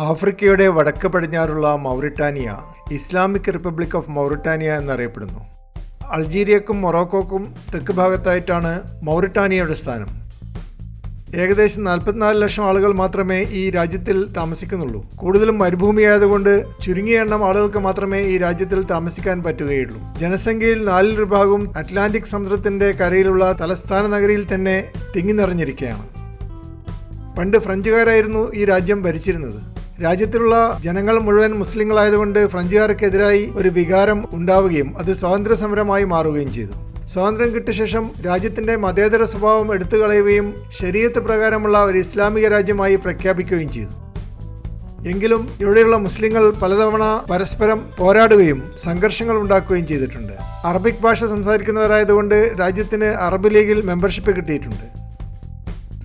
ആഫ്രിക്കയുടെ വടക്ക് പടിഞ്ഞാറുള്ള Mauritania Islamic Republic of Mauritania എന്നറിയപ്പെടുന്നു. അൾജീരിയക്കും മൊറോക്കോക്കും തെക്ക് ഭാഗത്തായിട്ടാണ് മൗറിറ്റാനിയയുടെ സ്ഥാനം. ഏകദേശം 44 ലക്ഷം ആളുകൾ മാത്രമേ ഈ രാജ്യത്തിൽ താമസിക്കുന്നുള്ളൂ. കൂടുതലും മരുഭൂമിയായതുകൊണ്ട് ചുരുങ്ങിയ എണ്ണം ആളുകൾക്ക് മാത്രമേ ഈ രാജ്യത്തിൽ താമസിക്കാൻ പറ്റുകയുള്ളൂ. ജനസംഖ്യയിൽ 4 ഭാഗവും അറ്റ്ലാന്റിക് സമുദ്രത്തിന്റെ കരയിലുള്ള തലസ്ഥാന നഗരിയിൽ തന്നെ തിങ്ങി നിറഞ്ഞിരിക്കുകയാണ്. പണ്ട് ഫ്രഞ്ചുകാരായിരുന്നു ഈ രാജ്യം ഭരിച്ചിരുന്നത്. രാജ്യത്തിലുള്ള ജനങ്ങൾ മുഴുവൻ മുസ്ലിങ്ങളായതുകൊണ്ട് ഫ്രഞ്ചുകാർക്കെതിരായി ഒരു വികാരം ഉണ്ടാവുകയും അത് സ്വാതന്ത്ര്യ സമരമായി മാറുകയും ചെയ്തു. സ്വാതന്ത്ര്യം കിട്ടിയ ശേഷം രാജ്യത്തിന്റെ മതേതര സ്വഭാവം എടുത്തു കളയുകയും ശരീഅത്ത് പ്രകാരമുള്ള ഒരു ഇസ്ലാമിക രാജ്യമായി പ്രഖ്യാപിക്കുകയും ചെയ്തു. എങ്കിലും ഇവിടെയുള്ള മുസ്ലിങ്ങൾ പലതവണ പരസ്പരം പോരാടുകയും സംഘർഷങ്ങൾ ഉണ്ടാക്കുകയും ചെയ്തിട്ടുണ്ട്. അറബിക് ഭാഷ സംസാരിക്കുന്നവരായതുകൊണ്ട് രാജ്യത്തിന് അറബ് ലീഗിൽ മെമ്പർഷിപ്പ് കിട്ടിയിട്ടുണ്ട്.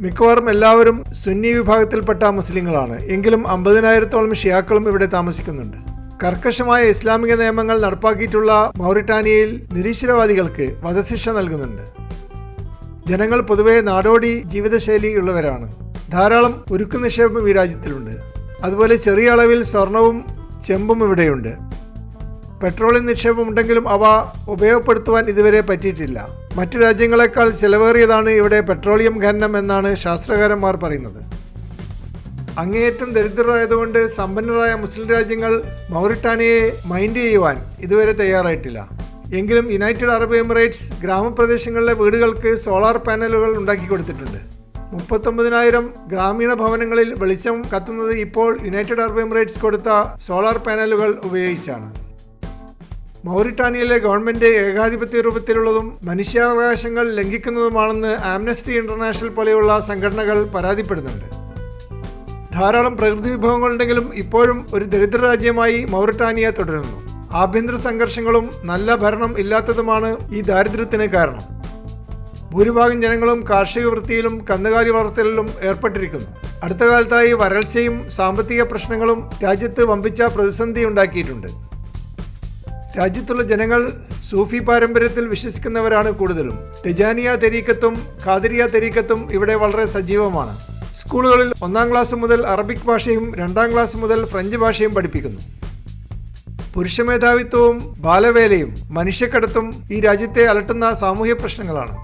മിക്കവാറും എല്ലാവരും സുന്നി വിഭാഗത്തിൽപ്പെട്ട മുസ്ലിങ്ങളാണ്. എങ്കിലും 50,000-ഓളം ഷിയാക്കളും ഇവിടെ താമസിക്കുന്നുണ്ട്. കർക്കശമായ ഇസ്ലാമിക നിയമങ്ങൾ നടപ്പാക്കിയിട്ടുള്ള മൗറിറ്റാനിയയിൽ നിരീശ്വരവാദികൾക്ക് വധശിക്ഷ നൽകുന്നുണ്ട്. ജനങ്ങൾ പൊതുവെ നാടോടി ജീവിതശൈലി ഉള്ളവരാണ്. ധാരാളം ഉരുക്കു നിക്ഷേപം ഈ രാജ്യത്തിലുണ്ട്. അതുപോലെ ചെറിയ അളവിൽ സ്വർണവും ചെമ്പും ഇവിടെയുണ്ട്. പെട്രോളിയം നിക്ഷേപമുണ്ടെങ്കിലും അവ ഉപയോഗപ്പെടുത്തുവാൻ ഇതുവരെ പറ്റിയിട്ടില്ല. മറ്റു രാജ്യങ്ങളെക്കാൾ ചെലവേറിയതാണ് ഇവിടെ പെട്രോളിയം ഖനനം എന്നാണ് ശാസ്ത്രകാരന്മാർ പറയുന്നത്. അങ്ങേയറ്റം ദരിദ്രരായതുകൊണ്ട് സമ്പന്നരായ മുസ്ലിം രാജ്യങ്ങൾ മൗറിറ്റാനിയയെ മൈൻഡ് ചെയ്യുവാൻ ഇതുവരെ തയ്യാറായിട്ടില്ല. എങ്കിലും യുണൈറ്റഡ് അറബ് എമിറേറ്റ്സ് ഗ്രാമപ്രദേശങ്ങളിലെ വീടുകൾക്ക് സോളാർ പാനലുകൾ ഉണ്ടാക്കി കൊടുത്തിട്ടുണ്ട്. 39,000 ഗ്രാമീണ ഭവനങ്ങളിൽ വെളിച്ചം കത്തുന്നത് ഇപ്പോൾ യുണൈറ്റഡ് അറബ് എമിറേറ്റ്സ് കൊടുത്ത സോളാർ പാനലുകൾ ഉപയോഗിച്ചാണ്. മൗറിറ്റാനിയയിലെ ഗവൺമെന്റ് ഏകാധിപത്യ രൂപത്തിലുള്ളതും മനുഷ്യാവകാശങ്ങൾ ലംഘിക്കുന്നതുമാണെന്ന് ആംനസ്റ്റി ഇന്റർനാഷണൽ പോലെയുള്ള സംഘടനകൾ പരാതിപ്പെടുന്നുണ്ട്. ധാരാളം പ്രകൃതി വിഭവങ്ങളുണ്ടെങ്കിലും ഇപ്പോഴും ഒരു ദരിദ്ര രാജ്യമായി മൗറിറ്റാനിയ തുടരുന്നു. ആഭ്യന്തര സംഘർഷങ്ങളും നല്ല ഭരണം ഇല്ലാത്തതുമാണ് ഈ ദാരിദ്ര്യത്തിന് കാരണം. ഭൂരിഭാഗം ജനങ്ങളും കാർഷിക വൃത്തിയിലും കന്നുകാലി വളർത്തലിലും ഏർപ്പെട്ടിരിക്കുന്നു. അടുത്ത കാലത്തായി വരൾച്ചയും സാമ്പത്തിക പ്രശ്നങ്ങളും രാജ്യത്ത് വമ്പിച്ച പ്രതിസന്ധി ഉണ്ടാക്കിയിട്ടുണ്ട്. രാജ്യത്തുള്ള ജനങ്ങൾ സൂഫി പാരമ്പര്യത്തിൽ വിശ്വസിക്കുന്നവരാണ് കൂടുതലും. ടിജാനിയ തെരീക്കത്തും ഖാദിരിയ തെരീക്കത്തും ഇവിടെ വളരെ സജീവമാണ്. സ്കൂളുകളിൽ 1-ാം ക്ലാസ് മുതൽ അറബിക് ഭാഷയും 2-ാം ക്ലാസ് മുതൽ ഫ്രഞ്ച് ഭാഷയും പഠിപ്പിക്കുന്നു. പുരുഷമേധാവിത്വവും ബാലവേലയും മനുഷ്യക്കടത്തും ഈ രാജ്യത്തെ അലട്ടുന്ന സാമൂഹ്യ പ്രശ്നങ്ങളാണ്.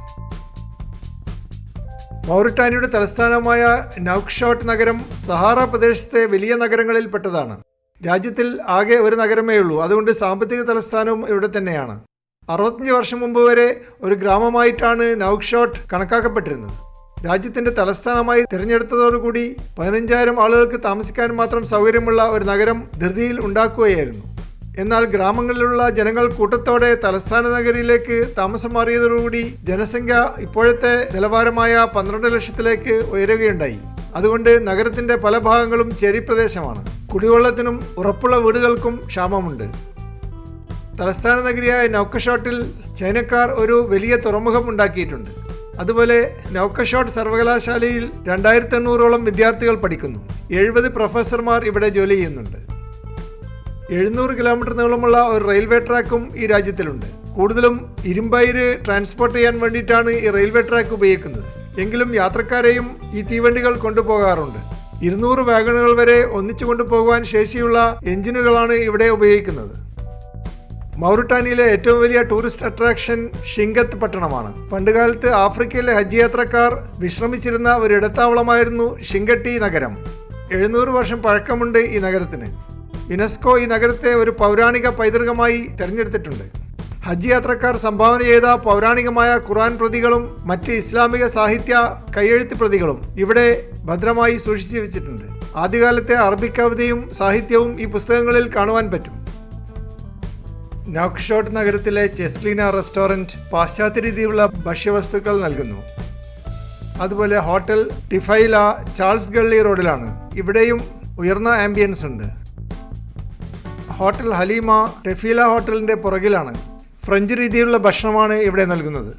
മൗറിറ്റാനിയയുടെ തലസ്ഥാനമായ നൗക്ക്ഷോട്ട് നഗരം സഹാറ പ്രദേശത്തെ വലിയ നഗരങ്ങളിൽ പെട്ടതാണ്. രാജ്യത്തിൽ ആകെ ഒരു നഗരമേ ഉള്ളൂ. അതുകൊണ്ട് സാമ്പത്തിക തലസ്ഥാനവും ഇവിടെ തന്നെയാണ്. 65 വർഷം മുമ്പ് വരെ ഒരു ഗ്രാമമായിട്ടാണ് നൗക്ക്ഷോട്ട് കണക്കാക്കപ്പെട്ടിരുന്നത്. രാജ്യത്തിന്റെ തലസ്ഥാനമായി തിരഞ്ഞെടുത്തതോടുകൂടി 15,000 ആളുകൾക്ക് താമസിക്കാൻ മാത്രം സൗകര്യമുള്ള ഒരു നഗരം ധൃതിയിൽ ഉണ്ടാക്കുകയായിരുന്നു. എന്നാൽ ഗ്രാമങ്ങളിലുള്ള ജനങ്ങൾ കൂട്ടത്തോടെ തലസ്ഥാന നഗരിയിലേക്ക് താമസം മാറിയതോടുകൂടി ജനസംഖ്യ ഇപ്പോഴത്തെ നിലവാരമായ 12 ലക്ഷത്തിലേക്ക് ഉയരുകയുണ്ടായി. അതുകൊണ്ട് നഗരത്തിന്റെ പല ഭാഗങ്ങളും ചേരി പ്രദേശമാണ്. കുടിവെള്ളത്തിനും ഉറപ്പുള്ള വീടുകൾക്കും ക്ഷാമമുണ്ട്. തലസ്ഥാന നഗരിയായ നൗക്ക്ഷോട്ടിൽ ചൈനക്കാർ ഒരു വലിയ തുറമുഖം ഉണ്ടാക്കിയിട്ടുണ്ട്. അതുപോലെ നൗക്ക്ഷോട്ട് സർവകലാശാലയിൽ 2,800-ഓളം വിദ്യാർത്ഥികൾ പഠിക്കുന്നു. 70 പ്രൊഫസർമാർ ഇവിടെ ജോലി ചെയ്യുന്നുണ്ട്. 700 കിലോമീറ്റർ നീളമുള്ള ഒരു റെയിൽവേ ട്രാക്കും ഈ രാജ്യത്തിലുണ്ട്. കൂടുതലും ഇരുമ്പയിര് ട്രാൻസ്പോർട്ട് ചെയ്യാൻ വേണ്ടിയിട്ടാണ് ഈ റെയിൽവേ ട്രാക്ക് ഉപയോഗിക്കുന്നത്. എങ്കിലും യാത്രക്കാരെയും ഈ തീവണ്ടികൾ കൊണ്ടുപോകാറുണ്ട്. 200 വാഗണുകൾ വരെ ഒന്നിച്ചു കൊണ്ടുപോകുവാൻ ശേഷിയുള്ള എഞ്ചിനുകളാണ് ഇവിടെ ഉപയോഗിക്കുന്നത്. മൗറിറ്റാനിയയിലെ ഏറ്റവും വലിയ ടൂറിസ്റ്റ് അട്രാക്ഷൻ ഷിങ്കത്ത് പട്ടണമാണ്. പണ്ടുകാലത്ത് ആഫ്രിക്കയിലെ ഹജ്ജ് യാത്രക്കാർ വിശ്രമിച്ചിരുന്ന ഒരു ഇടത്താവളമായിരുന്നു ഷിങ്കട്ടി നഗരം. 700 വർഷം പഴക്കമുണ്ട് ഈ നഗരത്തിന്. യുനെസ്കോ ഈ നഗരത്തെ ഒരു പൗരാണിക പൈതൃകമായി തിരഞ്ഞെടുത്തിട്ടുണ്ട്. ഹജ്ജ് യാത്രക്കാർ സംഭാവന ചെയ്ത പൗരാണികമായ ഖുർആൻ പ്രതികളും മറ്റ് ഇസ്ലാമിക സാഹിത്യ കയ്യെഴുത്ത് പ്രതികളും ഇവിടെ ഭദ്രമായി സൂക്ഷിച്ചു വെച്ചിട്ടുണ്ട്. ആദ്യകാലത്തെ അറബിക് കവിതയും സാഹിത്യവും ഈ പുസ്തകങ്ങളിൽ കാണുവാൻ പറ്റും. നൗക്ക്ഷോട്ട് നഗരത്തിലെ ചെസ്ലീന റെസ്റ്റോറൻറ്റ് പാശ്ചാത്യ രീതിയിലുള്ള ഭക്ഷ്യവസ്തുക്കൾ നൽകുന്നു. അതുപോലെ ഹോട്ടൽ ടിഫൈല ചാൾസ് ഗള്ളി റോഡിലാണ്. ഇവിടെയും ഉയർന്ന ആംബിയൻസ് ഉണ്ട്. ഹോട്ടൽ ഹലീമ ടെഫീല ഹോട്ടലിൻ്റെ പുറകിലാണ്. ഫ്രഞ്ച് രീതിയിലുള്ള ഭക്ഷണമാണ് ഇവിടെ നൽകുന്നത്.